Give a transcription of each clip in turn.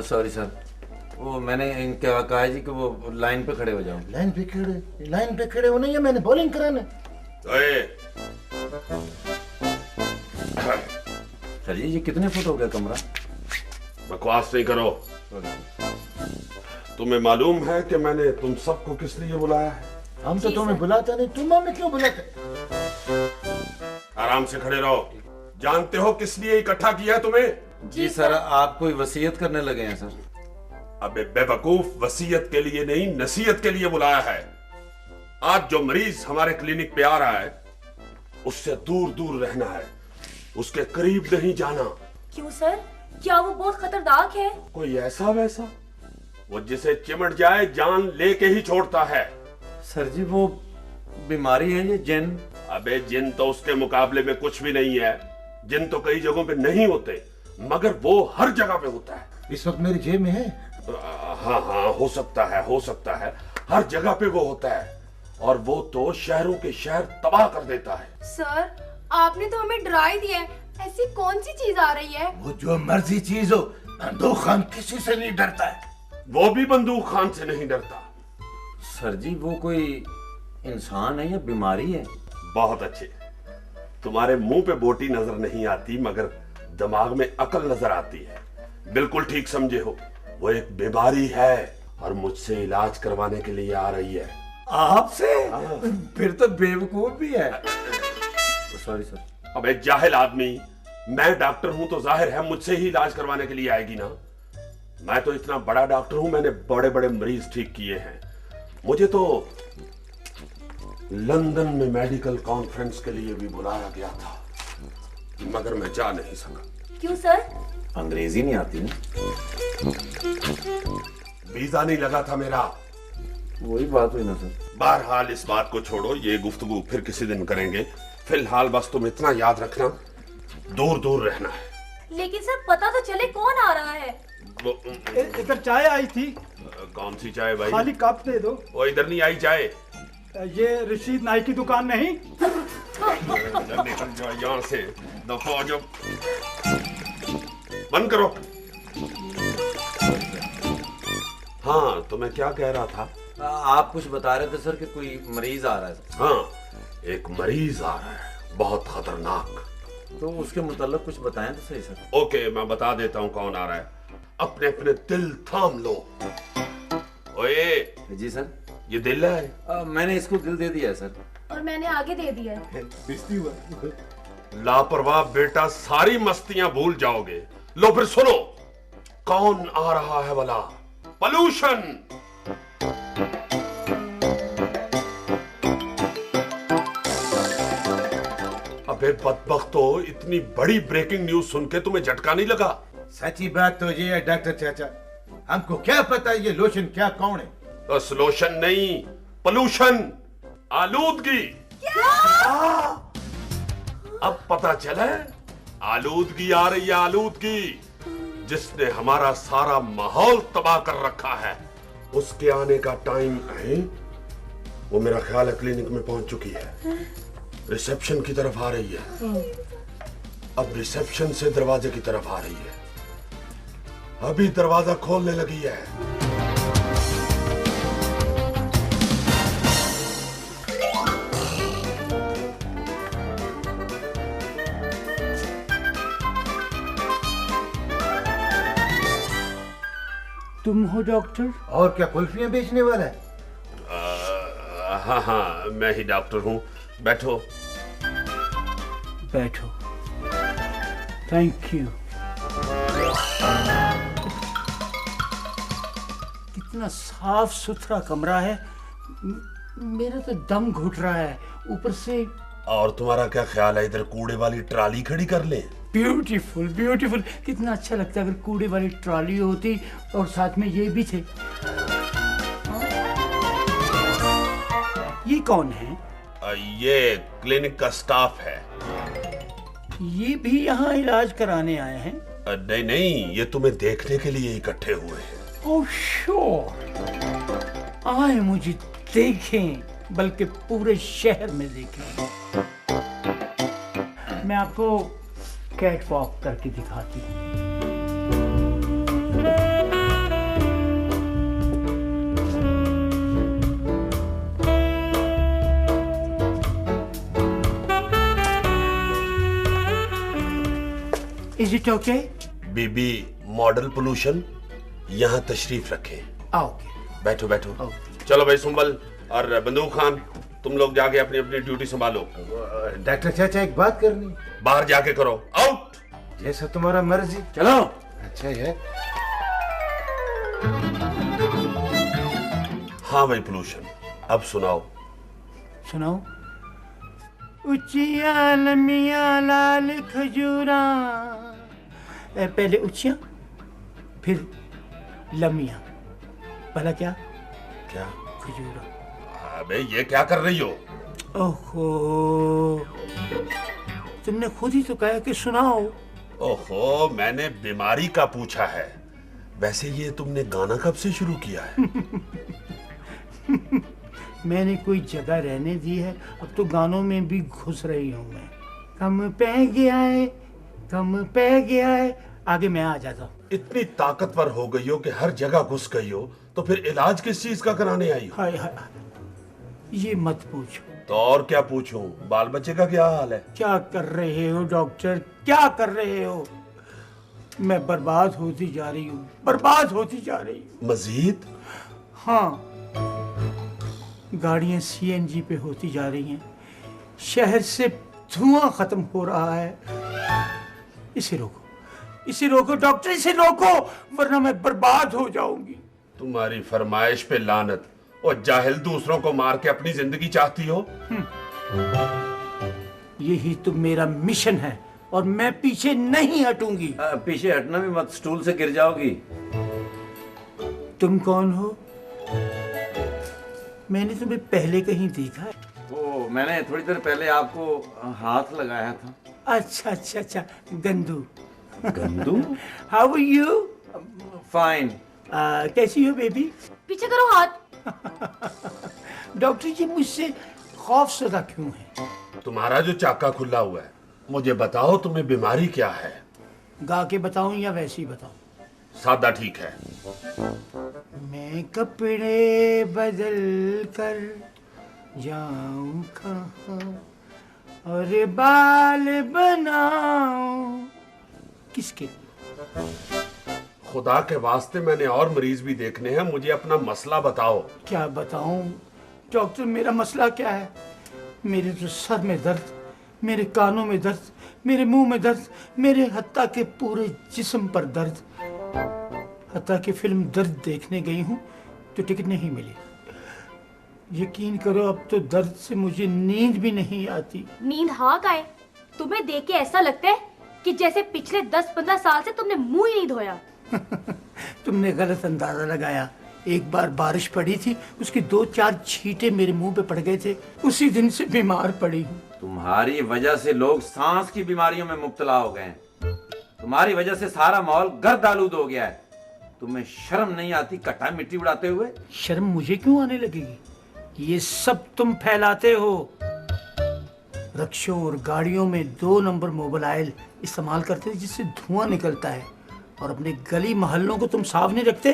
Sorry sir, वो मैंने इनका कहा है जी कि वो लाइन पे खड़े हो जाओ। लाइन पे खड़े होने या मैंने बॉलिंग कराना? सर जी ये कितने फुट हो गया कमरा? बकवास नहीं करो। तुम्हें मालूम है कि मैंने तुम सबको किस लिए बुलाया है? हम तो तुम्हें बुलाता नहीं, तुम हमें क्यों बुलाते? आराम से खड़े रहो। जानते हो किस लिए इकट्ठा किया है तुम्हें? जी सर, आप कोई वसीयत करने लगे हैं सर। अबे बेवकूफ, वसीयत के लिए नहीं नसीहत के लिए बुलाया है। आज जो मरीज हमारे क्लिनिक पे आ रहा है उससे दूर दूर रहना है, उसके करीब नहीं जाना। क्यों सर, क्या वो बहुत खतरनाक है? कोई ऐसा वैसा, वो जिसे चिमट जाए जान लेके ही छोड़ता है। सर जी वो बीमारी है ये जिन? अबे जिन तो उसके मुकाबले में कुछ भी नहीं है। जिन तो कई जगहों पे नहीं होते मगर वो हर जगह पे होता है। इस वक्त मेरी जेब में है। हाँ हाँ हो सकता है हर जगह पे वो होता है, और वो तो शहरों के शहर तबाह कर देता है। सर आपने तो हमें डरा ही दिया है। ऐसी कौन सी चीज आ रही है? वो जो मर्जी चीज हो, बंदूक खान किसी से नहीं डरता है। वो भी बंदूक खान से नहीं डरता। सर जी वो कोई इंसान है या बीमारी है? बहुत अच्छे। तुम्हारे मुंह पे बोटी नजर नहीं आती मगर दिमाग में अकल नजर आती है। बिल्कुल ठीक समझे हो। वो एक बीमारी है और मुझसे इलाज करवाने के लिए आ रही है। आपसे? फिर तो बेवकूफ भी है। Sorry sir. अबे जाहिल आदमी, मैं डॉक्टर हूं तो जाहिर है मुझसे ही इलाज करवाने के लिए आएगी ना। मैं तो इतना बड़ा डॉक्टर हूं, मैंने बड़े बड़े मरीज ठीक किए हैं। मुझे तो लंदन में मेडिकल कॉन्फ्रेंस के लिए भी बुलाया गया था मगर मैं जा नहीं सका। क्यों सर? अंग्रेजी नहीं आती ना? वीजा नहीं लगा था मेरा। वही बात हुई ना सर। बहरहाल इस बात को छोड़ो, ये गुफ्तगू फिर किसी दिन करेंगे। फिलहाल बस तुम इतना याद रखना, दूर दूर रहना है। लेकिन सर पता तो चले कौन आ रहा है। इधर चाय आई थी। कौन सी चाय भाई? खाली कप दे दो। वो इधर नहीं आई चाय। ये रशीद नाई की दुकान नहीं? निकल जाओ यहाँ से, दफा हो जाओ। बंद करो। हाँ तो मैं क्या कह रहा था? आप कुछ बता रहे थे सर कि कोई मरीज आ रहा है। हाँ एक मरीज आ रहा है, बहुत खतरनाक। तो उसके मुताल्लिक कुछ बताएं तो सही सर। ओके मैं बता देता हूँ कौन आ रहा है। अपने अपने दिल थाम लो। ओए जी सर। ये दिल है? मैंने इसको दिल दे दिया है सर। और मैंने आगे दे दिया है। लापरवाह बेटा, सारी मस्तियां भूल जाओगे। लो फिर सुनो, कौन आ रहा है वाला? पॉल्यूशन। अबे बदबख्तो, इतनी बड़ी ब्रेकिंग न्यूज सुन के तुम्हें झटका नहीं लगा? सच्ची बात तो ये है डॉक्टर चाचा, हमको क्या पता ये लोशन क्या कौन है? बस लोशन नहीं, पोल्यूशन, आलूदगी। अब पता चला, आलूदगी आ रही है, आलूदगी जिसने हमारा सारा माहौल तबाह कर रखा है। उसके आने का टाइम है। वो मेरा ख्याल है क्लिनिक में पहुंच चुकी है, रिसेप्शन की तरफ आ रही है। अब रिसेप्शन से दरवाजे की तरफ आ रही है। अभी दरवाजा खोलने लगी है। तुम हो डॉक्टर? और क्या कुल्फियां बेचने वाला है? हाँ हाँ मैं ही डॉक्टर हूँ। बैठो। बैठो। Thank you. कितना साफ सुथरा कमरा है। मेरा तो दम घुट रहा है ऊपर से। और तुम्हारा क्या ख्याल है इधर कूड़े वाली ट्राली खड़ी कर ले? Beautiful beautiful. कितना अच्छा लगता अगर कूड़े वाली ट्रॉली होती और साथ में ये भी थे। ये कौन है? ये क्लिनिक का स्टाफ है। ये भी यहाँ इलाज कराने आए हैं? नहीं नहीं, ये तुम्हें देखने के लिए इकट्ठे हुए हैं। ओह श्योर, आए मुझे देखें, बल्कि पूरे शहर में देखें। मैं आपको कैट वॉक करके दिखाती हूँ। Is it okay? बीबी मॉडल पोल्यूशन, यहाँ तशरीफ रखें। ओके। बैठो बैठो। चलो भाई सुंबल और बंदूक खान, तुम लोग जाके अपनी अपनी ड्यूटी संभालो। डॉक्टर चाचा एक बात करनी। बाहर जाके करो। आउट। जैसा तुम्हारा मर्जी। चलो। अच्छा है। हाँ भाई पोल्यूशन, अब सुनाओ। सुनाओ। उचिया लमिया लाल खजूरा, पहले उचिया फिर लमिया, पहला क्या? क्या? खजूरा। अबे ये क्या कर रही हो? ओहो, तुमने खुद ही तो कहा कि सुनाओ। ओहो, मैंने बीमारी का पूछा है। वैसे ये तुमने गाना कब से शुरू किया है? मैंने कोई जगह रहने दी है, अब तो गानों में भी घुस रही हूँ मैं। कम पै गया है, कम पै गया है, आगे मैं आ जाता हूँ। इतनी ताकतवर हो गई हो कि हर जगह घुस गई हो, तो फिर इलाज किस चीज का कराने आई हो? हाय हाय, ये मत पूछो। तो और क्या पूछूं? बाल बच्चे का क्या हाल है? क्या कर रहे हो डॉक्टर, क्या कर रहे हो? मैं बर्बाद होती जा रही हूँ, बर्बाद होती जा रही हूँ। मजीद? हाँ, गाड़ियाँ सीएनजी पे होती जा रही हैं, शहर से धुआं खत्म हो रहा है। इसे रोको, इसे रोको डॉक्टर, इसे रोको, वरना मैं बर्बाद हो जाऊंगी। तुम्हारी फरमाइश पे लानत। और जाहिल, दूसरों को मार के अपनी जिंदगी चाहती हो? यही तो मेरा मिशन है और मैं पीछे नहीं हटूंगी। पीछे हटना भी मत, स्टूल से गिर जाओगी। तुम कौन हो? मैंने तुम्हें पहले कहीं देखा है। वो मैंने थोड़ी देर पहले आपको हाथ लगाया था। अच्छा अच्छा अच्छा, गंदू। गंदू? How are you? फाइन। कैसी हो बेबी? पीछे करो हाथ। डॉक्टर जी मुझसे खौफजदा क्यों है? तुम्हारा जो चाका खुला हुआ है, मुझे बताओ तुम्हें बीमारी क्या है? गा के बताऊं या वैसे ही बताऊं? सादा ठीक है। मैं कपड़े बदल कर जाऊं कहाँ और बाल बनाऊं किसके? खुदा के वास्ते, मैंने और मरीज भी देखने हैं, मुझे अपना मसला बताओ। क्या बताऊं डॉक्टर, मेरा मसला क्या है? मेरे तो सर में दर्द, मेरे कानों में दर्द, मेरे मुंह में दर्द, मेरे हत्ता के पूरे जिस्म पर दर्द। हत्ता कि फिल्म दर्द देखने गई हूं तो टिकट नहीं मिली। यकीन करो, अब तो दर्द से मुझे नींद भी नहीं आती। नींद हाँ का है? तुम्हें देख के ऐसा लगता है कि जैसे पिछले 10-15 साल से तुमने मुंह ही नहीं धोया। तुमने गलत अंदाजा लगाया। एक बार बारिश पड़ी थी, उसकी 2-4 छींटे मेरे मुंह पे पड़ गए थे, उसी दिन से बीमार पड़ी हूँ। तुम्हारी वजह से लोग सांस की बीमारियों में मुब्तला हो गए हैं। तुम्हारी वजह से सारा माहौल गर्द आलूद हो गया है। तुम्हें शर्म नहीं आती कट्टा मिट्टी उड़ाते हुए? शर्म मुझे क्यों आने लगेगी? ये सब तुम फैलाते हो। रक्षों और गाड़ियों में 2 नंबर मोबाइल इस्तेमाल करते हैं जिससे धुआं निकलता है, और अपने गली मोहल्लों को तुम साफ नहीं रखते,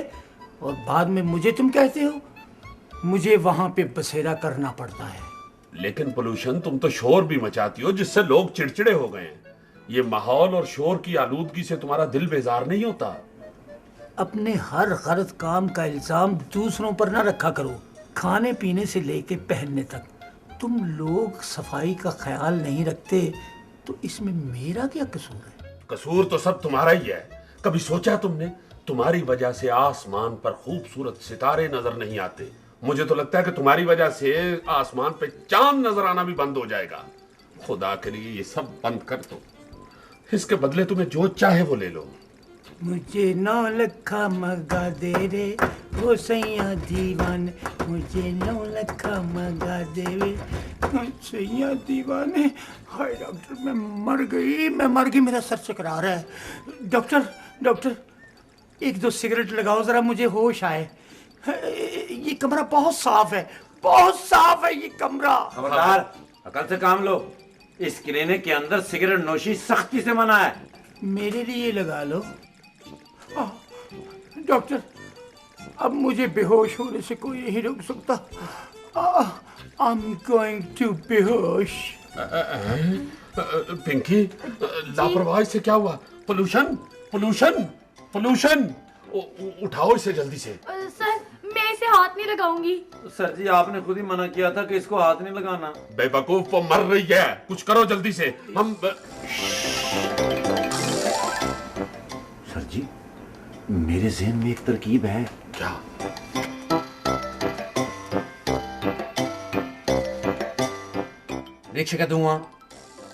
और बाद में मुझे तुम कहते हो। मुझे वहां पे बसेरा करना पड़ता है। लेकिन पोल्यूशन, तुम तो शोर भी मचाती हो जिससे लोग चिड़चिड़े हो गए हैं। ये माहौल और शोर की आलूदगी से तुम्हारा दिल बेजार नहीं होता? अपने हर गलत काम का इल्जाम दूसरों पर ना रखा करो। खाने पीने से लेके पहनने तक तुम लोग सफाई का ख्याल नहीं रखते, तो इसमें मेरा क्या कसूर है? कसूर तो सब तुम्हारा ही है। कभी सोचा तुमने, तुम्हारी वजह से आसमान पर खूबसूरत सितारे नजर नहीं आते। मुझे तो लगता है कि तुम्हारी वजह से आसमान पे चांद नजर आना भी बंद हो जाएगा। खुदा के लिए ये सब बंद कर दो, इसके बदले तुम्हें जो चाहे वो ले लो। मुझे 9 लखा मगा दे रे वो सैया दीवाने, मुझे 9 लखा मगा दे रे सैया दीवाने। हाय डॉक्टर, मैं मर गई, मैं मर गई, मेरा सर चकरा रहा है। डॉक्टर डॉक्टर, 1-2 सिगरेट लगाओ जरा, मुझे होश आए। ये कमरा बहुत साफ है, बहुत साफ है ये कमरा। खबरदार, अकल से काम लो। इस किराने के अंदर सिगरेट नोशी सख्ती से मना है। मेरे लिए लगा लो। डॉक्टर, अब मुझे बेहोश होने से कोई नहीं रोक सकता। आई एम गोइंग टू बेहोश। पिंकी, लापरवाही से क्या हुआ? Pollution pollution pollution. उठाओ इसे जल्दी से। सर मैं इसे हाथ नहीं लगाऊंगी। सर जी आपने खुद ही मना किया था कि इसको हाथ नहीं लगाना। बेवकूफ, वो मर रही है, कुछ करो जल्दी से। हम सर जी मेरे ज़हन में एक तरकीब है। क्या? रिक्शे का धुआं,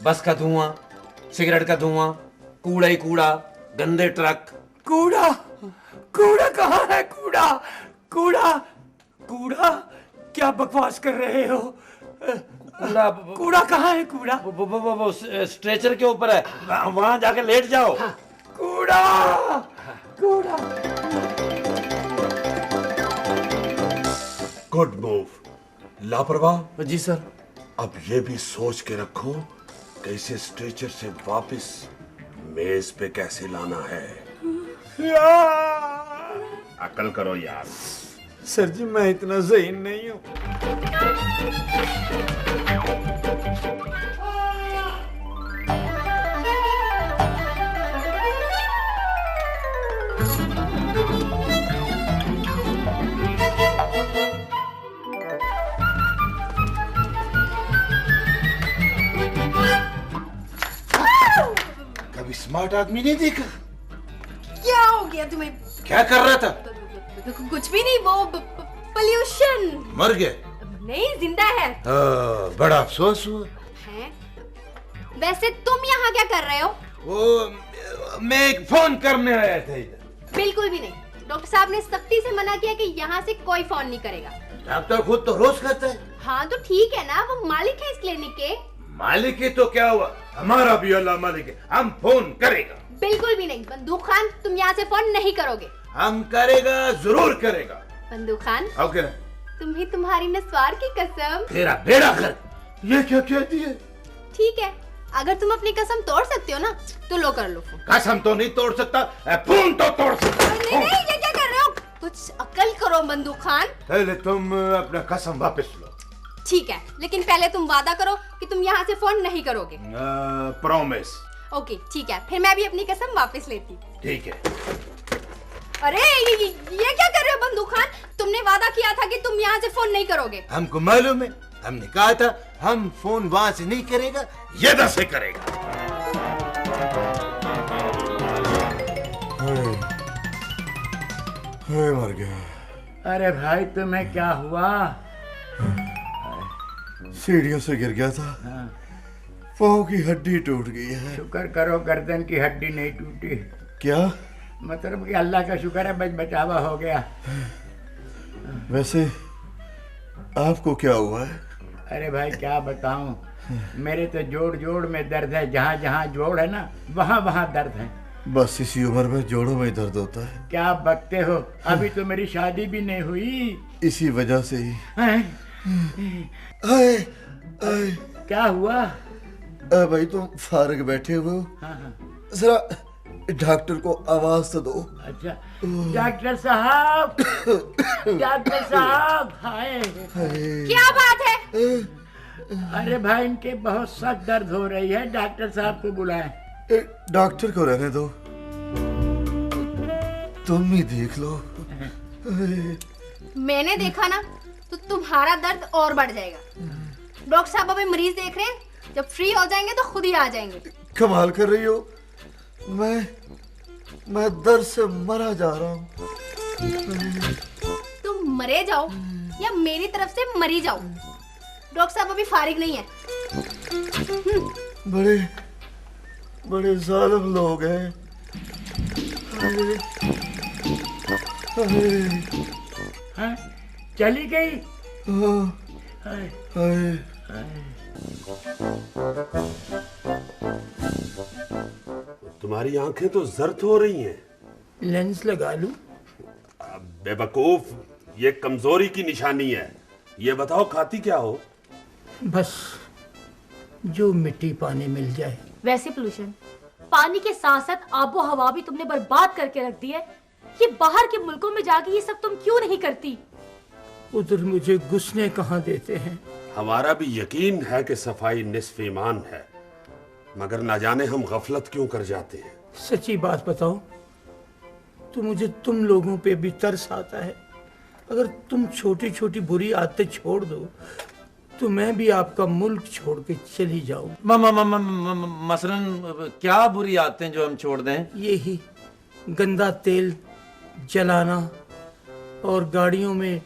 बस का धुआं, सिगरेट का धुआं, कूड़ा ही कूड़ा, गंदे ट्रक। कूड़ा कूड़ा कहाँ है? कूड़ा कूड़ा कूड़ा क्या बकवास कर रहे हो? कूड़ा कूड़ा कहाँ है? कूड़ा वो स्ट्रेचर के ऊपर है, वहां जाके लेट जाओ। कूड़ा कूड़ा। Good move. लापरवाह। जी सर। अब ये भी सोच के रखो कि इसे स्ट्रेचर से वापस मेज पे कैसे लाना है। अकल करो यार। सर जी मैं इतना ज़हीन नहीं हूँ। कभी स्मार्ट आदमी नहीं देखा? क्या हो गया तुम्हें? क्या कर रहा था? कुछ भी नहीं, वो पोल्यूशन। मर गया? नहीं, जिंदा है। बड़ा अफसोस हुआ। हैं? वैसे तुम यहाँ क्या कर रहे हो? वो मैं एक फोन करने आया था इधर। बिल्कुल भी नहीं, डॉक्टर साहब ने सख्ती से मना किया कि यहाँ से कोई फोन नहीं करेगा। डॉक्टर खुद तो रोज करता है। हाँ तो ठीक है ना, वो मालिक है इस क्लिनिक के। मालिक है तो क्या हुआ, हमारा भी अल्लाह मालिक है, हम फोन करेगा। बिल्कुल भी नहीं बंदूक खान, तुम यहाँ से फोन नहीं करोगे। हम करेगा, जरूर करेगा। बंदूक खान, ओके ना? तुम्हें तुम्हारी नस्वार की कसम। तेरा बेड़ा कर। ये क्या कहती है? ठीक है, अगर तुम अपनी कसम तोड़ सकते हो ना तो लो कर लो फोन। कसम तो नहीं तोड़ सकता, फोन तो तोड़ सकता। नहीं नहीं, ये क्या कर रहे हो? कुछ अकल करो बंदूक खान। पहले तुम अपना कसम वापस लो। ठीक है, लेकिन पहले तुम वादा करो कि तुम यहाँ से फोन नहीं करोगे। प्रॉमिस। ओके ठीक है, फिर मैं भी अपनी कसम वापस लेती। ठीक है। अरे ये क्या कर रहे हो बंदूक खान? तुमने वादा किया था कि तुम यहाँ से फोन नहीं करोगे। हमको मालूम है, हमने कहा था हम फोन वहां से नहीं करेगा, इधर से करेगा। मर गया। अरे भाई तुम्हें क्या हुआ? सीढ़ियों से गिर गया था, पाँव की हड्डी टूट गई है। शुक्र करो गर्दन की हड्डी नहीं टूटी। क्या? मतलब कि अल्लाह का शुक्र है बचावा हो गया। वैसे आपको क्या हुआ है? अरे भाई क्या बताऊं, मेरे तो जोड़ जोड़ में दर्द है। जहाँ जहाँ जोड़ है ना वहाँ वहाँ दर्द है। बस इसी उम्र में जोड़ों में दर्द होता है। क्या बकते हो, अभी तो मेरी शादी भी नहीं हुई। इसी वजह से ही। हैं? क्या हुआ? भाई तुम फारग बैठे हुए हो, हाँ। जरा डॉक्टर को आवाज तो दो। अच्छा डॉक्टर साहब, डॉक्टर साहब। हाय क्या बात है? अरे भाई इनके बहुत सख्त दर्द हो रही है, डॉक्टर साहब को बुलाएं। डॉक्टर को रहने दो, तुम ही देख लो। मैंने देखा ना तो तुम्हारा दर्द और बढ़ जाएगा। डॉक्टर साहब अभी मरीज देख रहे हैं, जब फ्री हो जाएंगे तो खुद ही आ जाएंगे। कमाल कर रही हो, मैं दर्द से मरा जा रहा हूँ। तुम मरे जाओ या मेरी तरफ से मरी जाओ, डॉक्टर साहब अभी फारिग नहीं है। बड़े जालिम लोग हैं। हाँ? चली गई? तुम्हारी आंखें तो जर्द हो रही हैं। लेंस लगा लूं? बेवकूफ, ये कमजोरी की निशानी है। ये बताओ खाती क्या हो? बस जो मिट्टी पानी मिल जाए। वैसे पोल्यूशन, पानी के साथ साथ आबो हवा भी तुमने बर्बाद करके रख दी है। ये बाहर के मुल्कों में जाके ये सब तुम क्यों नहीं करती? उधर मुझे घुसने कहाँ देते हैं। हमारा भी यकीन है कि सफाई निस्फ ईमान है, मगर ना जाने हम गफलत क्यों कर जाते हैं। सच्ची बात बताओ तो मुझे तुम लोगों पे भी तरस आता है। अगर तुम छोटी छोटी बुरी आदतें छोड़ दो तो मैं भी आपका मुल्क छोड़ के चली जाऊं। मसलन क्या बुरी आदतें जो हम छोड़ दें? यही गंदा तेल जलाना और गाड़ियों में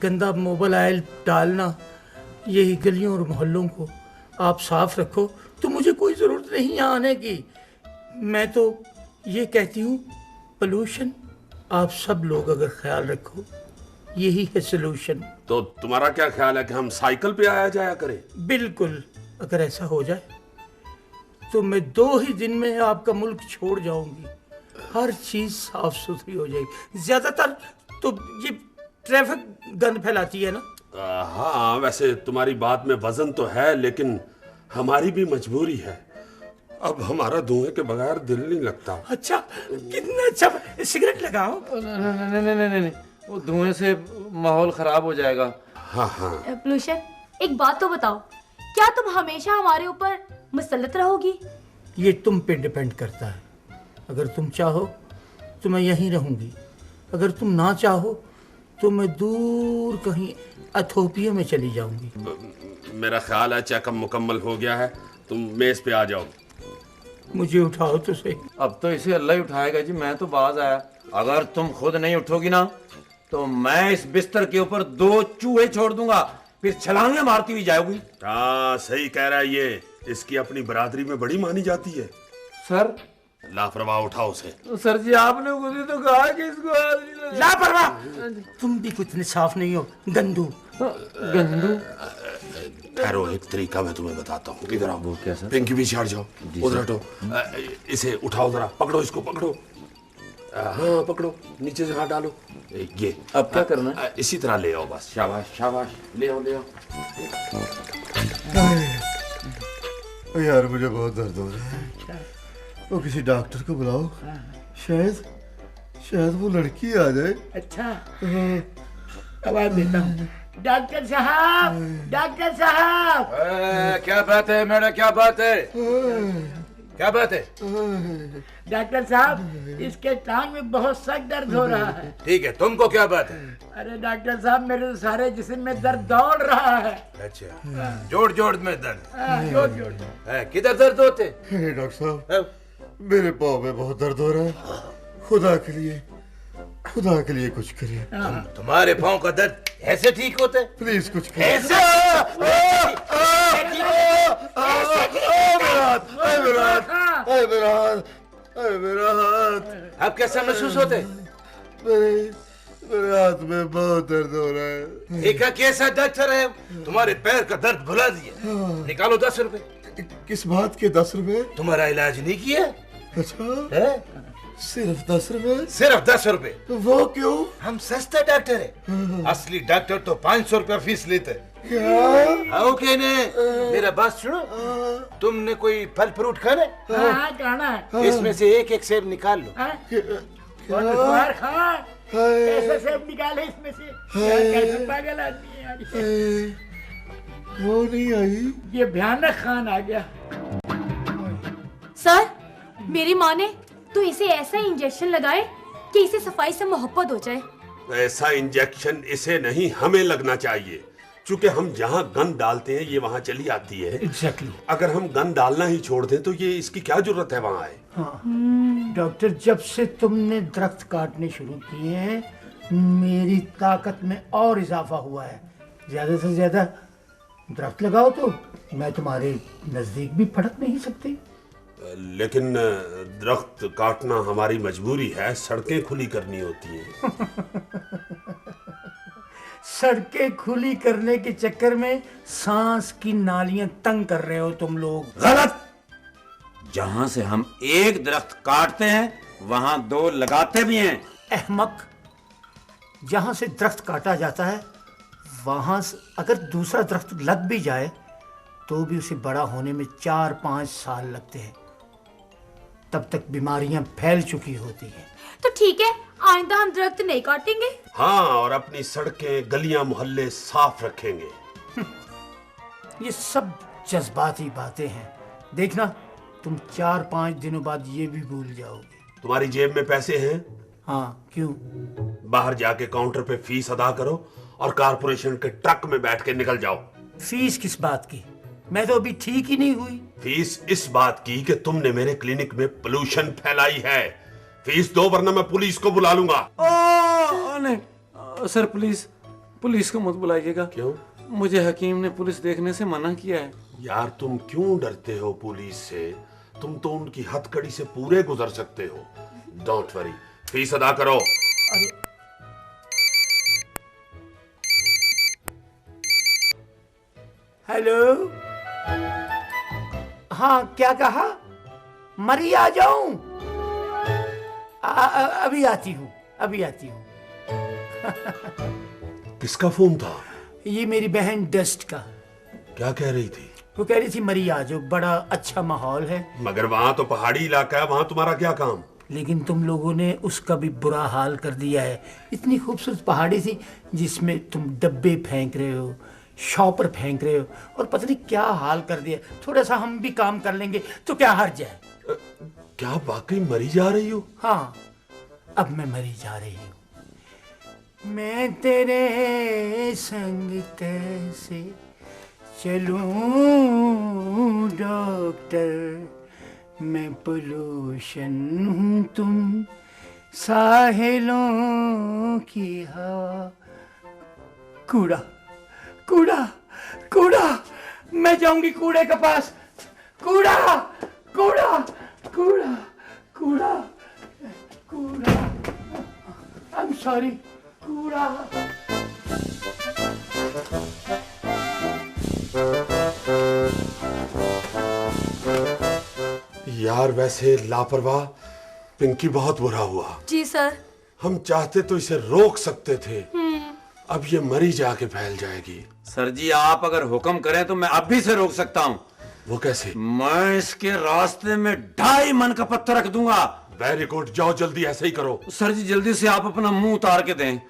गंदा मोबाइल ऑयल डालना। यही गलियों और मोहल्लों को आप साफ रखो तो मुझे कोई ज़रूरत नहीं यहाँ आने की। मैं तो ये कहती हूँ पोल्यूशन आप सब लोग अगर ख्याल रखो यही है सोल्यूशन। तो तुम्हारा क्या ख्याल है कि हम साइकिल पे आया जाया करें? बिल्कुल, अगर ऐसा हो जाए तो मैं 2 ही दिन में आपका मुल्क छोड़ जाऊंगी। हर चीज साफ सुथरी हो जाएगी। ज्यादातर तो ये ट्रैफिक गंद फैलाती है ना। हाँ, वैसे तुम्हारी बात में वजन तो है, लेकिन हमारी भी मजबूरी है। अब हमारा धुएं के बगैर दिल नहीं लगता। अच्छा, कितना अच्छा। सिगरेट लगाओ। नहीं, वो धुएं से माहौल खराब हो जाएगा। हाँ हाँ। पोल्यूशन, एक बात तो बताओ, क्या तुम हमेशा हमारे ऊपर मुसल्लत रहोगी? ये तुम पे डिपेंड करता है। अगर तुम चाहो तो मैं यहीं रहूंगी, अगर तुम ना चाहो तो मैं दूर कहीं एथोपिया में चली जाऊंगी। मेरा ख्याल है चेकअप मुकम्मल हो गया है, तुम मेज पे आ जाओ। मुझे उठाओ तो सही। अब तो इसे अल्लाह ही उठाएगा जी, मैं तो बाज आया। अगर तुम खुद नहीं उठोगी ना तो मैं इस बिस्तर के ऊपर 2 चूहे छोड़ दूंगा, फिर छलांगे मारती हुई जाओगी। हाँ, सही कह रहा है ये। इसकी अपनी बरादरी में बड़ी मानी जाती है। सर, लापरवाह उठाओ उसे। सर जी आपने खुद ही तो कहा कि इसको हाथ नहीं लगाना। लापरवाह, तुम भी कुछ साफ नहीं हो, गंदू। गंदू? ठहरो, एक तरीका मैं तुम्हें बताता हूँ। इधर आओ। वो क्या सर? पिंकी भी हट जाओ, उधर हटो। इसे उठाओ जरा, पकड़ो इसको, पकड़ो। हाँ पकड़ो, नीचे से हाथ डालो। ये अब क्या करना है? इसी तरह ले आओ बस। शाबाश शाबाश, ले आओ ले आओ। यार मुझे बहुत दर्द हो रहा है। वो किसी डॉक्टर को बुलाओ। शायद वो लड़की आ जाए। अच्छा, आवाज देता हूँ। डॉक्टर साहब, डॉक्टर साहब। क्या बात है मेरा, क्या बात है? क्या बात है? डॉक्टर साहब, इसके टांग में बहुत सख्त दर्द हो रहा है। ठीक है, तुमको क्या बात है? अरे डॉक्टर साहब, मेरे तो सारे जिस्म में दर्द दौड़ रहा है। अच्छा, जोड़ जोड़ में दर्द? जोड़ जोड़। किधर दर्द होते? डॉक्टर साहब, मेरे पाँव में बहुत दर्द हो रहा है। खुदा के लिए कुछ करिए। तुम्हारे पाँव का दर्द ऐसे ठीक होता है? प्लीज कुछ करिए। मेरा हाथ। अब कैसा महसूस होता है? मेरे हाथ में बहुत दर्द हो रहा है। देखा कैसा डॉक्टर है, तुम्हारे पैर का दर्द भुला दिया। निकालो 10 रुपए। किस बात के 10 रुपए? तुम्हारा इलाज नहीं किया? अच्छा, सिर्फ 10 रुपए? सिर्फ 10 रुपए? वो क्यों? हम सस्ता डॉक्टर है। असली डॉक्टर तो 500 रुपया फीस लेते हैं। क्या? आओ कहने, मेरा बात सुनो। तुमने कोई फल फ्रूट खाना? खाना है। इसमें से एक सेब निकाल लो। कैसे सेब निकाले इसमें से? कैसे पागल आदमी है यार। वो नहीं आई। ये भयानक खान आ गया। सर, मेरी माँ ने तो इसे ऐसा इंजेक्शन लगाए कि इसे सफाई से मोहब्बत हो जाए। ऐसा इंजेक्शन इसे नहीं, हमें लगना चाहिए, क्योंकि हम जहाँ गंद डालते हैं ये वहाँ चली आती है। एग्जैक्टली। अगर हम गंद डालना ही छोड़ दें तो ये इसकी क्या जरूरत है वहाँ आए। हाँ। डॉक्टर, जब से तुमने दरख्त काटने शुरू किए हैं मेरी ताकत में और इजाफा हुआ है। ज्यादा से ज्यादा दरख्त लगाओ तो मैं तुम्हारे नजदीक भी फटक नहीं सकती। लेकिन दरख्त काटना हमारी मजबूरी है, सड़कें खुली करनी होती हैं। सड़कें खुली करने के चक्कर में सांस की नालियां तंग कर रहे हो तुम लोग। गलत। जहां से हम एक दरख्त काटते हैं वहां 2 लगाते भी हैं। अहमक, जहां से दरख्त काटा जाता है वहां से अगर दूसरा दरख्त लग भी जाए तो भी उसे बड़ा होने में 4-5 साल लगते हैं। तब तक बीमारियां फैल चुकी होती हैं। तो ठीक है, आइंदा हम दरख्त नहीं काटेंगे। हाँ, और अपनी सड़कें गलियां मोहल्ले साफ रखेंगे। ये सब जज्बाती बातें हैं। देखना तुम 4-5 दिनों बाद ये भी भूल जाओगे। तुम्हारी जेब में पैसे हैं? हाँ, क्यों? बाहर जाके काउंटर पे फीस अदा करो और कारपोरेशन के ट्रक में बैठ के निकल जाओ। फीस किस बात की? मैं तो अभी ठीक ही नहीं हुई। फीस इस बात की कि तुमने मेरे क्लिनिक में पोल्यूशन फैलाई है। फीस दो वरना मैं पुलिस को बुला लूंगा। नहीं सर, पुलिस को मत बुलाइएगा। क्यों? मुझे हकीम ने पुलिस देखने से मना किया है। यार तुम क्यों डरते हो पुलिस से? तुम तो उनकी हथकड़ी से पूरे गुजर सकते हो। डोंट वरी, फीस अदा करो। अरे हेलो, हाँ क्या कहा? मरी आ जाऊं? अभी आती हूँ। किसका फोन था? ये मेरी बहन डस्ट का। क्या कह रही थी? वो कह रही थी मरी आ जाओ, बड़ा अच्छा माहौल है। मगर वहां तो पहाड़ी इलाका है, वहां तुम्हारा क्या काम? लेकिन तुम लोगों ने उसका भी बुरा हाल कर दिया है। इतनी खूबसूरत पहाड़ी थी जिसमें तुम डब्बे फेंक रहे हो, शॉपर फेंक रहे हो और पता नहीं क्या हाल कर दिया। थोड़ा सा हम भी काम कर लेंगे तो क्या हर्ज है? क्या वाकई मरी जा रही हो? हाँ, अब मैं मरी जा रही हूँ। मैं तेरे संग कैसे चलूं डॉक्टर, मैं पोल्यूशन हूँ, तुम साहिलों की हवा। कूड़ा कूड़ा कूड़ा, मैं जाऊंगी कूड़े के पास। कूड़ा कूड़ा कूड़ा कूड़ा कूड़ा, आई एम सॉरी, कूड़ा। यार वैसे लापरवाह पिंकी बहुत बुरा हुआ। जी सर। हम चाहते तो इसे रोक सकते थे, अब ये मरी जाके फैल जाएगी। सर जी, आप अगर हुक्म करें तो मैं अभी से रोक सकता हूँ। वो कैसे? मैं इसके रास्ते में 2.5 मन का पत्थर रख दूंगा। वेरी गुड, जाओ जल्दी ऐसे ही करो। सर जी, जल्दी से आप अपना मुंह उतार के दें।